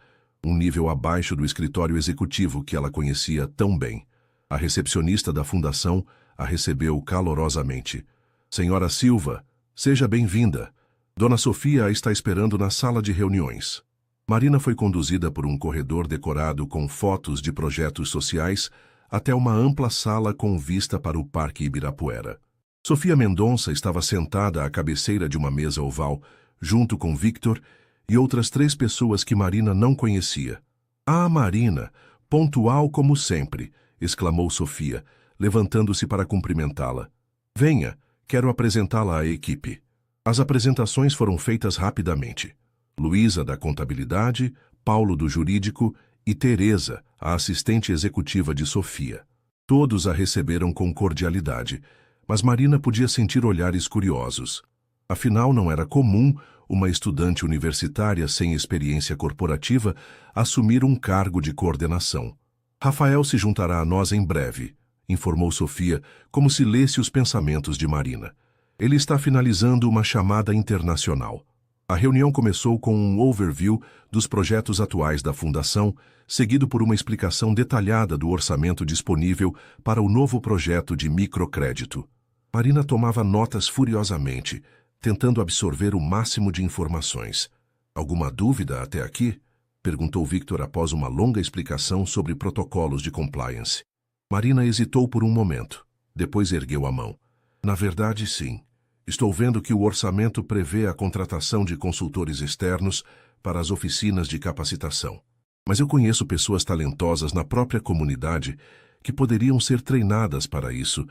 um nível abaixo do escritório executivo que ela conhecia tão bem. A recepcionista da fundação a recebeu calorosamente. Senhora Silva, seja bem-vinda. Dona Sofia a está esperando na sala de reuniões. Marina foi conduzida por um corredor decorado com fotos de projetos sociais até uma ampla sala com vista para o Parque Ibirapuera. Sofia Mendonça estava sentada à cabeceira de uma mesa oval, junto com Victor e outras 3 pessoas que Marina não conhecia. Ah, Marina, pontual como sempre, exclamou Sofia, levantando-se para cumprimentá-la. Venha, quero apresentá-la à equipe. As apresentações foram feitas rapidamente. Luísa, da contabilidade, Paulo, do jurídico, e Teresa, a assistente executiva de Sofia. Todos a receberam com cordialidade, mas Marina podia sentir olhares curiosos. Afinal, não era comum uma estudante universitária sem experiência corporativa assumir um cargo de coordenação. Rafael se juntará a nós em breve, informou Sofia, como se lesse os pensamentos de Marina. Ele está finalizando uma chamada internacional. A reunião começou com um overview dos projetos atuais da Fundação, seguido por uma explicação detalhada do orçamento disponível para o novo projeto de microcrédito. Marina tomava notas furiosamente, tentando absorver o máximo de informações. Alguma dúvida até aqui? Perguntou Victor após uma longa explicação sobre protocolos de compliance. Marina hesitou por um momento, depois ergueu a mão. Na verdade, sim. Estou vendo que o orçamento prevê a contratação de consultores externos para as oficinas de capacitação. Mas eu conheço pessoas talentosas na própria comunidade que poderiam ser treinadas para isso,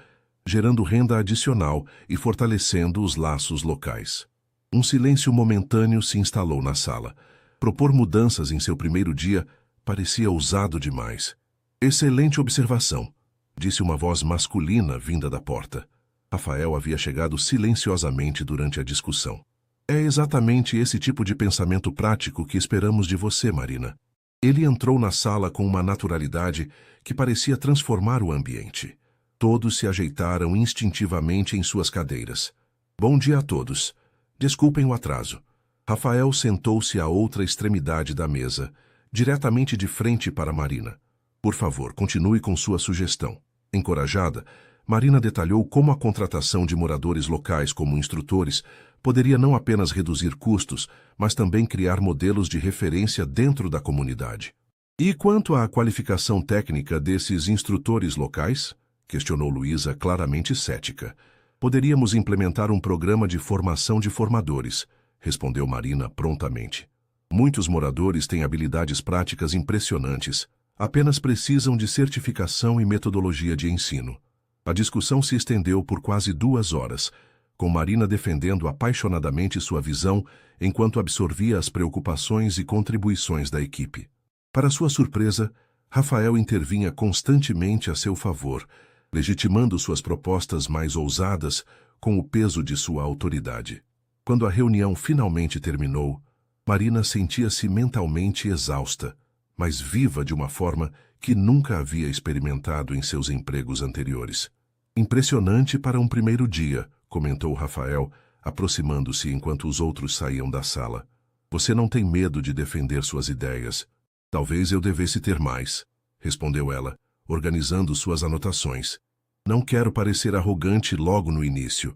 gerando renda adicional e fortalecendo os laços locais. Um silêncio momentâneo se instalou na sala. Propor mudanças em seu primeiro dia parecia ousado demais. Excelente observação, disse uma voz masculina vinda da porta. Rafael havia chegado silenciosamente durante a discussão. É exatamente esse tipo de pensamento prático que esperamos de você, Marina. Ele entrou na sala com uma naturalidade que parecia transformar o ambiente. Todos se ajeitaram instintivamente em suas cadeiras. Bom dia a todos. Desculpem o atraso. Rafael sentou-se à outra extremidade da mesa, diretamente de frente para Marina. Por favor, continue com sua sugestão. Encorajada, Marina detalhou como a contratação de moradores locais como instrutores poderia não apenas reduzir custos, mas também criar modelos de referência dentro da comunidade. E quanto à qualificação técnica desses instrutores locais? Questionou Luísa, claramente cética. Poderíamos implementar um programa de formação de formadores, respondeu Marina prontamente. Muitos moradores têm habilidades práticas impressionantes, apenas precisam de certificação e metodologia de ensino. A discussão se estendeu por quase 2 horas, com Marina defendendo apaixonadamente sua visão enquanto absorvia as preocupações e contribuições da equipe. Para sua surpresa, Rafael intervinha constantemente a seu favor, legitimando suas propostas mais ousadas com o peso de sua autoridade. Quando a reunião finalmente terminou, Marina sentia-se mentalmente exausta, mas viva de uma forma que nunca havia experimentado em seus empregos anteriores. Impressionante para um primeiro dia, comentou Rafael, aproximando-se enquanto os outros saíam da sala. Você não tem medo de defender suas ideias. Talvez eu devesse ter mais, respondeu ela, organizando suas anotações. Não quero parecer arrogante logo no início.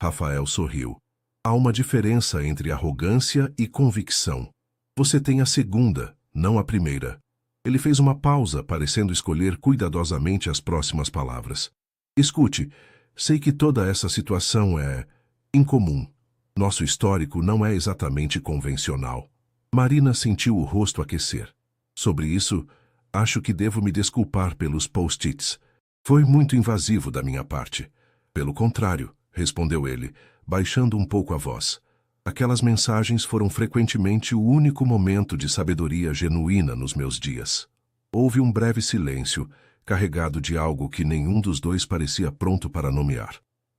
Rafael sorriu. Há uma diferença entre arrogância e convicção. Você tem a segunda, não a primeira. Ele fez uma pausa, parecendo escolher cuidadosamente as próximas palavras. Escute, sei que toda essa situação é incomum. Nosso histórico não é exatamente convencional. Marina sentiu o rosto aquecer. Sobre isso, acho que devo me desculpar pelos post-its. Foi muito invasivo da minha parte. Pelo contrário, respondeu ele, baixando um pouco a voz. Aquelas mensagens foram frequentemente o único momento de sabedoria genuína nos meus dias. Houve um breve silêncio, carregado de algo que nenhum dos dois parecia pronto para nomear.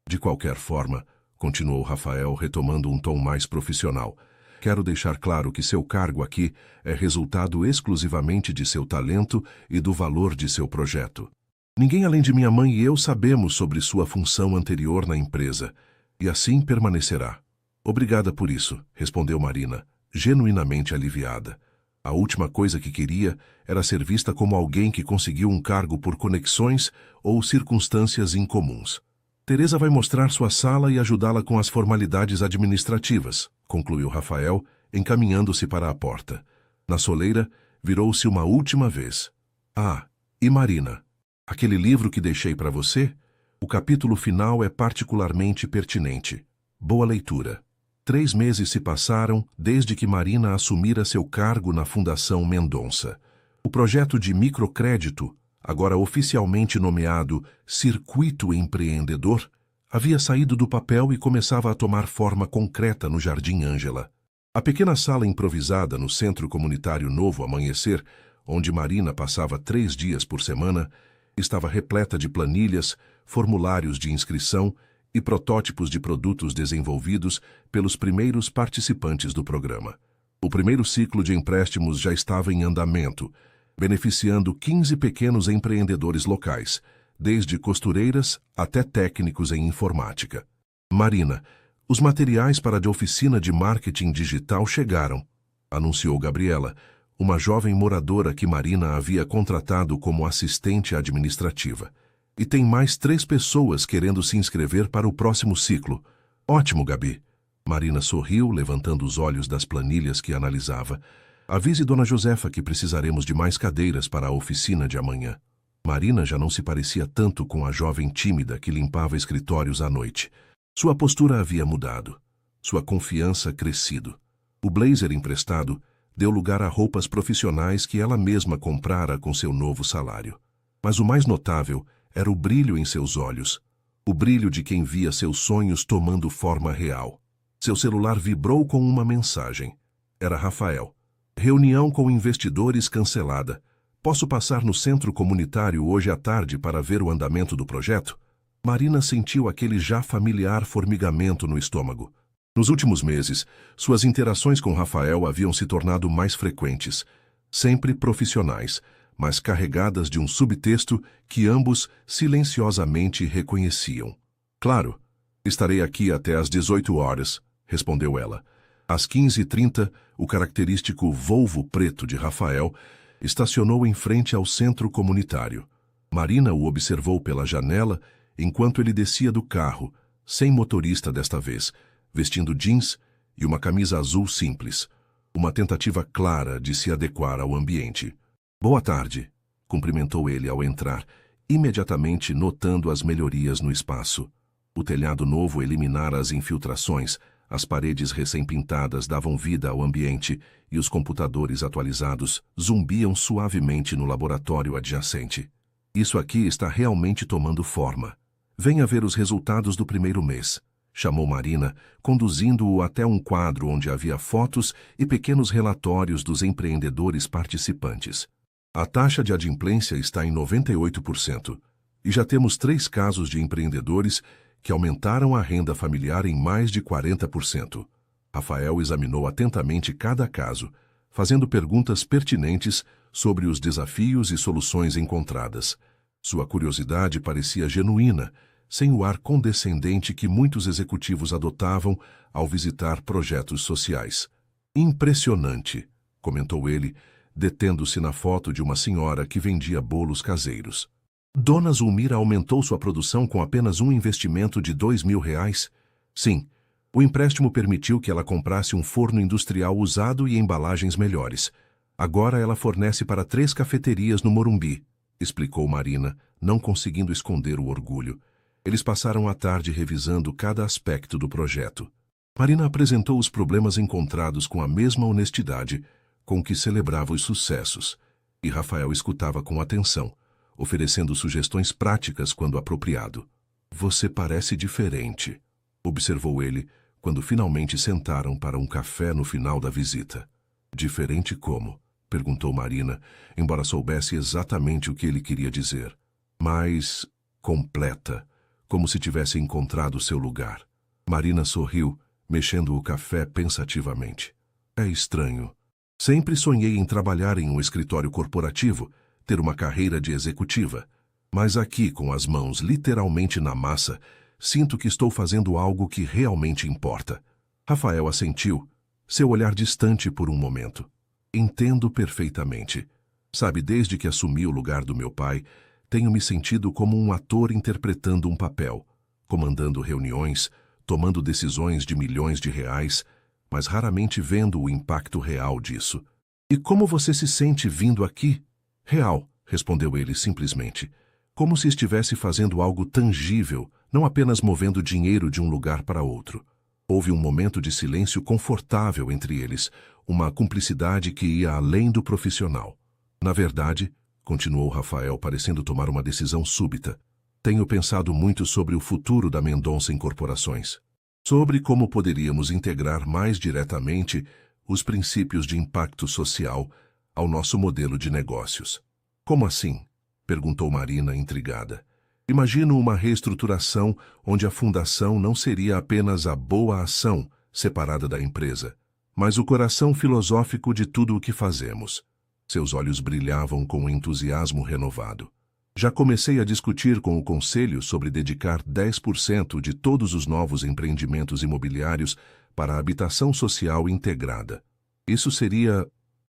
De qualquer forma, continuou Rafael, retomando um tom mais profissional, quero deixar claro que seu cargo aqui é resultado exclusivamente de seu talento e do valor de seu projeto. Ninguém além de minha mãe e eu sabemos sobre sua função anterior na empresa, e assim permanecerá. Obrigada por isso, respondeu Marina, genuinamente aliviada. A última coisa que queria era ser vista como alguém que conseguiu um cargo por conexões ou circunstâncias incomuns. Teresa vai mostrar sua sala e ajudá-la com as formalidades administrativas, concluiu Rafael, encaminhando-se para a porta. Na soleira, virou-se uma última vez. Ah, e Marina, aquele livro que deixei para você? O capítulo final é particularmente pertinente. Boa leitura. 3 meses se passaram desde que Marina assumira seu cargo na Fundação Mendonça. O projeto de microcrédito, agora oficialmente nomeado Circuito Empreendedor, havia saído do papel e começava a tomar forma concreta no Jardim Ângela. A pequena sala improvisada no Centro Comunitário Novo Amanhecer, onde Marina passava 3 dias por semana, estava repleta de planilhas, formulários de inscrição e protótipos de produtos desenvolvidos pelos primeiros participantes do programa. O primeiro ciclo de empréstimos já estava em andamento, beneficiando 15 pequenos empreendedores locais, desde costureiras até técnicos em informática. Marina, os materiais para a oficina de marketing digital chegaram, anunciou Gabriela, uma jovem moradora que Marina havia contratado como assistente administrativa. E tem mais 3 pessoas querendo se inscrever para o próximo ciclo. Ótimo, Gabi. Marina sorriu, levantando os olhos das planilhas que analisava. Avise Dona Josefa que precisaremos de mais cadeiras para a oficina de amanhã. Marina já não se parecia tanto com a jovem tímida que limpava escritórios à noite. Sua postura havia mudado. Sua confiança crescido. O blazer emprestado deu lugar a roupas profissionais que ela mesma comprara com seu novo salário. Mas o mais notável era o brilho em seus olhos, o brilho de quem via seus sonhos tomando forma real. Seu celular vibrou com uma mensagem. Era Rafael. Reunião com investidores cancelada. Posso passar no centro comunitário hoje à tarde para ver o andamento do projeto? Marina sentiu aquele já familiar formigamento no estômago. Nos últimos meses, suas interações com Rafael haviam se tornado mais frequentes, sempre profissionais, mas carregadas de um subtexto que ambos silenciosamente reconheciam. Claro, estarei aqui até às 18 horas, respondeu ela. Às 15h30, o característico Volvo preto de Rafael estacionou em frente ao centro comunitário. Marina o observou pela janela enquanto ele descia do carro, sem motorista desta vez, vestindo jeans e uma camisa azul simples, uma tentativa clara de se adequar ao ambiente. Boa tarde, cumprimentou ele ao entrar, imediatamente notando as melhorias no espaço. O telhado novo eliminara as infiltrações, as paredes recém-pintadas davam vida ao ambiente e os computadores atualizados zumbiam suavemente no laboratório adjacente. Isso aqui está realmente tomando forma. Venha ver os resultados do primeiro mês, chamou Marina, conduzindo-o até um quadro onde havia fotos e pequenos relatórios dos empreendedores participantes. A taxa de adimplência está em 98%, e já temos 3 casos de empreendedores que aumentaram a renda familiar em mais de 40%. Rafael examinou atentamente cada caso, fazendo perguntas pertinentes sobre os desafios e soluções encontradas. Sua curiosidade parecia genuína, sem o ar condescendente que muitos executivos adotavam ao visitar projetos sociais. Impressionante, comentou ele, detendo-se na foto de uma senhora que vendia bolos caseiros. Dona Zulmira aumentou sua produção com apenas um investimento de R$ 2.000? Sim, o empréstimo permitiu que ela comprasse um forno industrial usado e embalagens melhores. Agora ela fornece para 3 cafeterias no Morumbi, explicou Marina, não conseguindo esconder o orgulho. Eles passaram a tarde revisando cada aspecto do projeto. Marina apresentou os problemas encontrados com a mesma honestidade com que celebrava os sucessos, e Rafael escutava com atenção, oferecendo sugestões práticas quando apropriado. Você parece diferente, observou ele, quando finalmente sentaram para um café no final da visita. Diferente como? Perguntou Marina, embora soubesse exatamente o que ele queria dizer. Mais completa, como se tivesse encontrado seu lugar. Marina sorriu, mexendo o café pensativamente. É estranho. Sempre sonhei em trabalhar em um escritório corporativo, ter uma carreira de executiva. Mas aqui, com as mãos literalmente na massa, sinto que estou fazendo algo que realmente importa. Rafael assentiu, seu olhar distante por um momento. Entendo perfeitamente. Sabe, desde que assumi o lugar do meu pai, tenho me sentido como um ator interpretando um papel, comandando reuniões, tomando decisões de milhões de reais, mas raramente vendo o impacto real disso. E como você se sente vindo aqui? Real, respondeu ele simplesmente. Como se estivesse fazendo algo tangível, não apenas movendo dinheiro de um lugar para outro. Houve um momento de silêncio confortável entre eles, uma cumplicidade que ia além do profissional. Na verdade, continuou Rafael, parecendo tomar uma decisão súbita, tenho pensado muito sobre o futuro da Mendonça Incorporações. Sobre como poderíamos integrar mais diretamente os princípios de impacto social ao nosso modelo de negócios. Como assim? Perguntou Marina, intrigada. Imagino uma reestruturação onde a fundação não seria apenas a boa ação separada da empresa, mas o coração filosófico de tudo o que fazemos. Seus olhos brilhavam com um entusiasmo renovado. Já comecei a discutir com o Conselho sobre dedicar 10% de todos os novos empreendimentos imobiliários para a habitação social integrada. Isso seria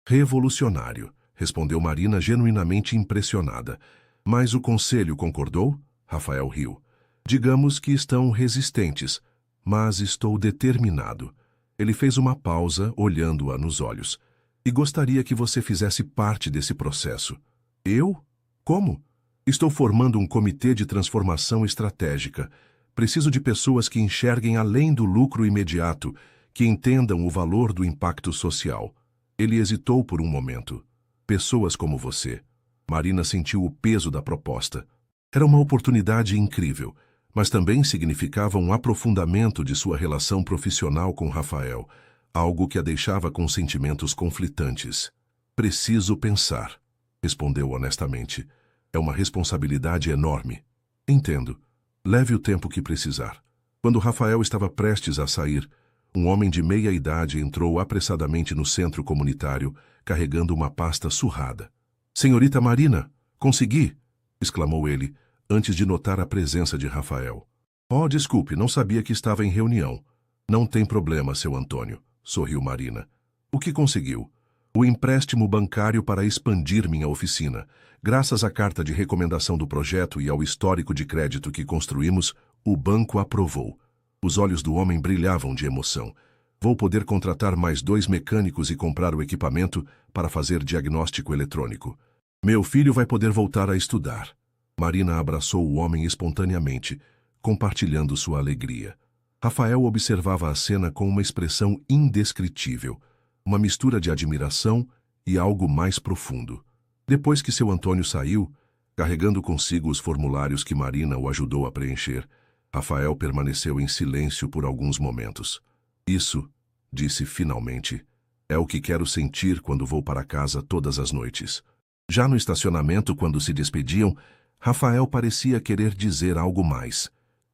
revolucionário, respondeu Marina, genuinamente impressionada. Mas o Conselho concordou? Rafael riu. Digamos que estão resistentes, mas estou determinado. Ele fez uma pausa, olhando-a nos olhos. E gostaria que você fizesse parte desse processo. Eu? Como? Estou formando um comitê de transformação estratégica. Preciso de pessoas que enxerguem além do lucro imediato, que entendam o valor do impacto social. Ele hesitou por um momento. Pessoas como você. Marina sentiu o peso da proposta. Era uma oportunidade incrível, mas também significava um aprofundamento de sua relação profissional com Rafael, algo que a deixava com sentimentos conflitantes. Preciso pensar, respondeu honestamente. É uma responsabilidade enorme. Entendo. Leve o tempo que precisar. Quando Rafael estava prestes a sair, um homem de meia idade entrou apressadamente no centro comunitário, carregando uma pasta surrada. Senhorita Marina, consegui! Exclamou ele, antes de notar a presença de Rafael. Oh, desculpe, não sabia que estava em reunião. Não tem problema, seu Antônio, sorriu Marina. O que conseguiu? O empréstimo bancário para expandir minha oficina. Graças à carta de recomendação do projeto e ao histórico de crédito que construímos, o banco aprovou. Os olhos do homem brilhavam de emoção. Vou poder contratar mais 2 mecânicos e comprar o equipamento para fazer diagnóstico eletrônico. Meu filho vai poder voltar a estudar. Marina abraçou o homem espontaneamente, compartilhando sua alegria. Rafael observava a cena com uma expressão indescritível, uma mistura de admiração e algo mais profundo. Depois que seu Antônio saiu, carregando consigo os formulários que Marina o ajudou a preencher, Rafael permaneceu em silêncio por alguns momentos. Isso, disse finalmente, é o que quero sentir quando vou para casa todas as noites. Já no estacionamento, quando se despediam, Rafael parecia querer dizer algo mais.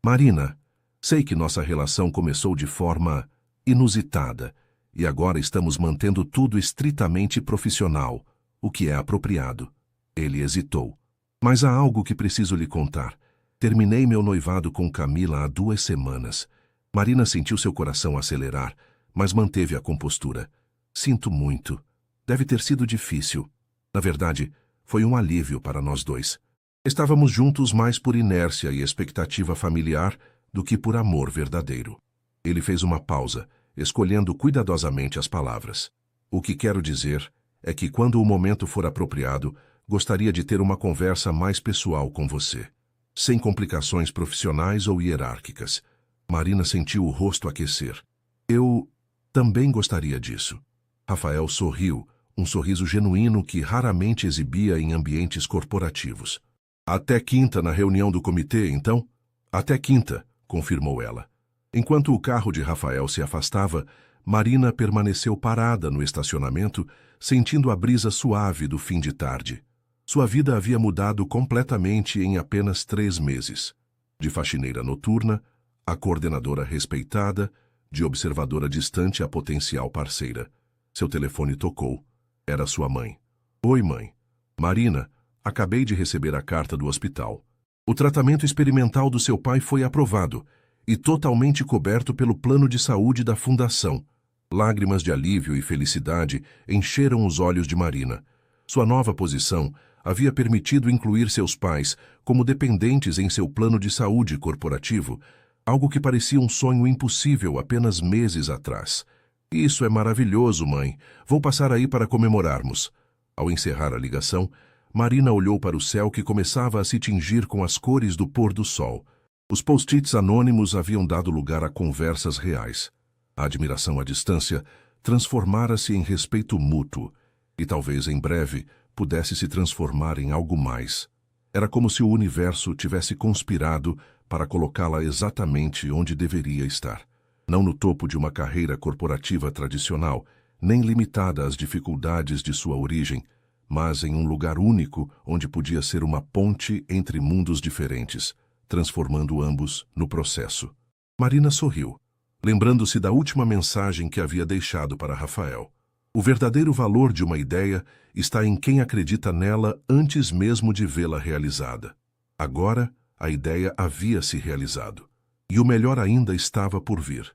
Marina, sei que nossa relação começou de forma inusitada e agora estamos mantendo tudo estritamente profissional, o que é apropriado. Ele hesitou. Mas há algo que preciso lhe contar. Terminei meu noivado com Camila há 2 semanas. Marina sentiu seu coração acelerar, mas manteve a compostura. Sinto muito. Deve ter sido difícil. Na verdade, foi um alívio para nós dois. Estávamos juntos mais por inércia e expectativa familiar do que por amor verdadeiro. Ele fez uma pausa, escolhendo cuidadosamente as palavras. O que quero dizer é que quando o momento for apropriado, gostaria de ter uma conversa mais pessoal com você, sem complicações profissionais ou hierárquicas. Marina sentiu o rosto aquecer. Eu também gostaria disso. Rafael sorriu, um sorriso genuíno que raramente exibia em ambientes corporativos. Até quinta na reunião do comitê, então? Até quinta, confirmou ela. Enquanto o carro de Rafael se afastava, Marina permaneceu parada no estacionamento, sentindo a brisa suave do fim de tarde. Sua vida havia mudado completamente em apenas 3 meses. De faxineira noturna, a coordenadora respeitada, de observadora distante a potencial parceira. Seu telefone tocou. Era sua mãe. Oi, mãe. Marina, acabei de receber a carta do hospital. O tratamento experimental do seu pai foi aprovado e totalmente coberto pelo plano de saúde da fundação. Lágrimas de alívio e felicidade encheram os olhos de Marina. Sua nova posição havia permitido incluir seus pais como dependentes em seu plano de saúde corporativo, algo que parecia um sonho impossível apenas meses atrás. Isso é maravilhoso, mãe. Vou passar aí para comemorarmos. Ao encerrar a ligação, Marina olhou para o céu que começava a se tingir com as cores do pôr do sol. Os post-its anônimos haviam dado lugar a conversas reais. A admiração à distância transformara-se em respeito mútuo e talvez em breve pudesse se transformar em algo mais. Era como se o universo tivesse conspirado para colocá-la exatamente onde deveria estar. Não no topo de uma carreira corporativa tradicional, nem limitada às dificuldades de sua origem, mas em um lugar único onde podia ser uma ponte entre mundos diferentes, transformando ambos no processo. Marina sorriu, lembrando-se da última mensagem que havia deixado para Rafael. O verdadeiro valor de uma ideia está em quem acredita nela antes mesmo de vê-la realizada. Agora, a ideia havia se realizado. E o melhor ainda estava por vir.